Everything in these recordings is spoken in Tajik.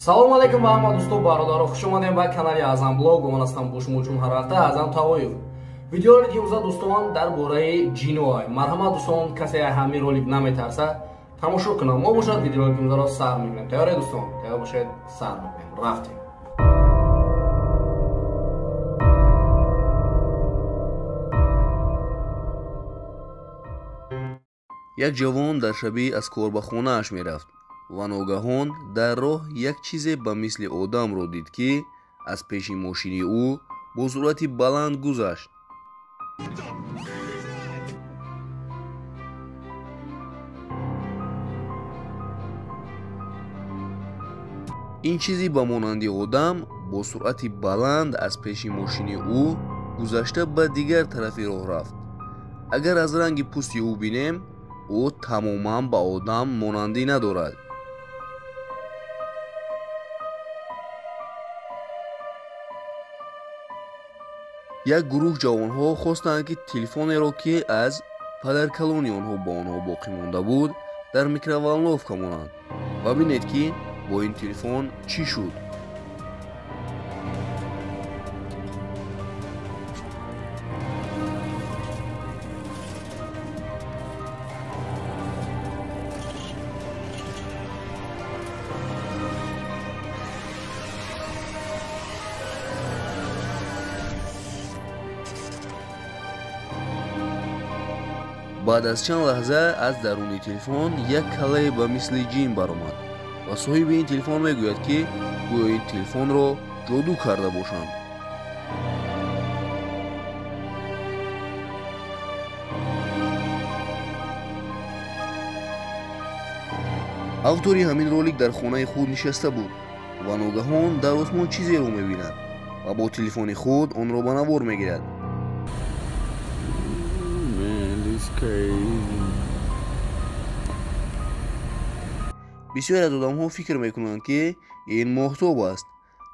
Салом алейкум ва ҳамма дӯсту бародаро, хуш омадем ба канали Азам блог. Ман ҳастам бо шумо чун ҳар ҳафта Азам Тавоев. Видеои имрӯза дӯстон дар бораи ҷиноай. Марҳамат дӯстон, касе ҳамин ролик наметарса тамошо кунам. Мо бошад видеои имрӯзаро сар мекунем. Тайёре дӯстон? Тайёр бошед, сар мекунем. Рафтем. як ҷавон дар шабӣ аз кор ба хонааш мерафт ва ногаҳон дар роҳ як чизе ба мисли одамро дид, ки аз пеши мошини ӯ бо суръати баланд гузашт. ин чизи ба монанди одам бо суръати баланд аз пеши мошини ӯ гузашта ба дигар тарафи роҳ рафт. агар аз ранги пӯсти ӯ бинем, ӯ тамоман ба одам монандӣ надорад. як гурӯҳ ҷавонҳо хостанд, ки телефонеро, ки аз падаркалони онҳо ба онҳо боқӣ монда буд, дар микроволновка монанд. ва бинед, ки бо ин телефон чӣ шуд. баъд аз чанд лаҳза аз даруни телефон як калае ба мисли ҷин баромад ва соҳиби ин телефон мегӯяд, ки гӯё ин телефонро ҷодӯ карда бошанд. автори ҳамин ролик дар хонаи худ нишаста буд ва ногаҳон дар осмон чизеро мебинад ва бо телефони худ онро ба навор мегирад. бисёре аз одамҳо фикр мекунанд, ки ин моҳтоб аст,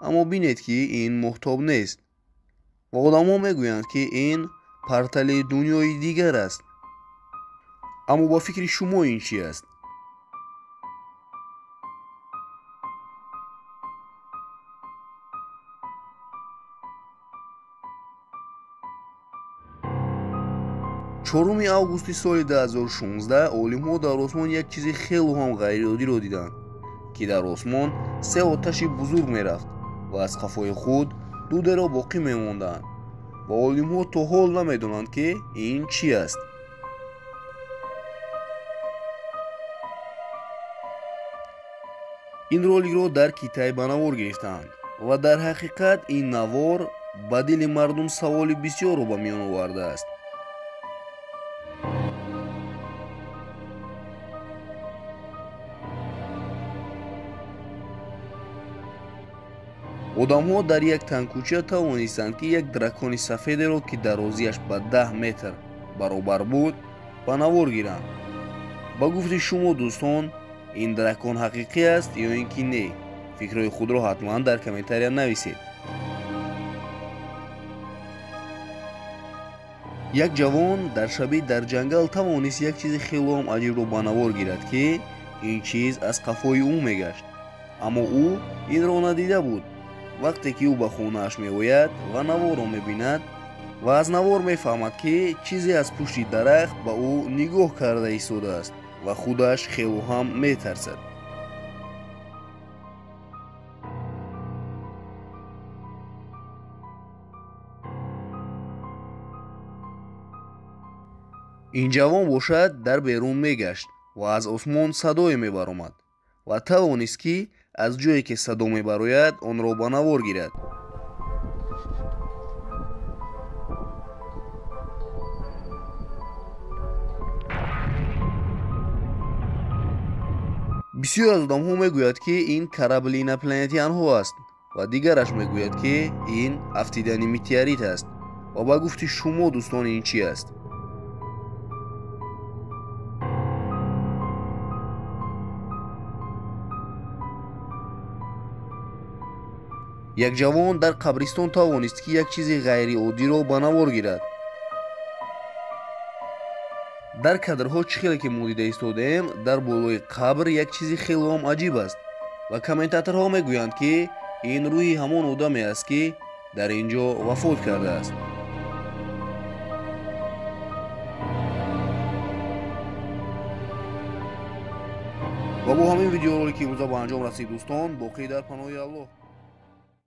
аммо бинед, ки ин моҳтоб нест. ва одамҳо мегӯянд, ки ин партали дунёи дигар аст. аммо ба фикри шумо ин чӣ аст? чоруми августи соли 2016 олимҳо дар осмон як чизи хело ҳам ғайриоддиро диданд, ки дар осмон се оташи бузург мерафт ва аз қафои худ дудеро боқӣ мемонданд ва олимҳо то ҳол намедонанд, ки ин чӣ аст. ин роликро дар Китай ба навор гирифтаанд ва дар ҳақиқат ин навор ба дили мардум саволи бисёрро ба миён овардааст. одамҳо дар як танкӯча тавонистанд, ки як дракони сафедеро, ки дарозиаш ба 10 метр баробар буд, ба навор гиранд. ба гуфти шумо дӯстон, ин дракон ҳақиқӣ аст ё ин ки не? фикрҳои худро ҳатман дар комментария нависед. як ҷавон дар шабӣ дар ҷангал тавонист як чизи хелоам аҷибро ба навор гирад, ки ин чиз аз қафои ӯ мегашт, аммо ӯ инро надида буд. вақте ки ӯ ба хонааш меояд ва наворро мебинад ва аз навор мефаҳмад, ки чизе аз пушти дарахт ба ӯ нигоҳ карда истодааст ва худаш хело ҳам метарсад. ин ҷавон бошад дар берун мегашт ва аз осмон садое мебаромад ва тавонист, ки аз ҷое ки садо мебарояд онро ба навор гирад. бисёр аз одамҳо мегӯяд, ки ин корабли инопланетианҳо аст ва дигараш мегӯяд, ки ин афтидани метеорит аст. ва ба гуфти шумо дӯстон, ин чӣ аст? як ҷавон дар қабристон тавонист, ки як чизи ғайриоддиро ба навор гирад. дар кадрҳо чӣ хеле ки мо дида истодаем, дар болои қабр як чизи хело ҳам аҷиб аст. ва комментаторҳо мегӯянд, ки ин рӯҳи ҳамон одаме аст, ки дар ин ҷо вафот кардааст. ва бо ҳамин видеоролики имрӯза ба анҷом расид дӯстон, боқӣ дар паноҳи Аллоҳ.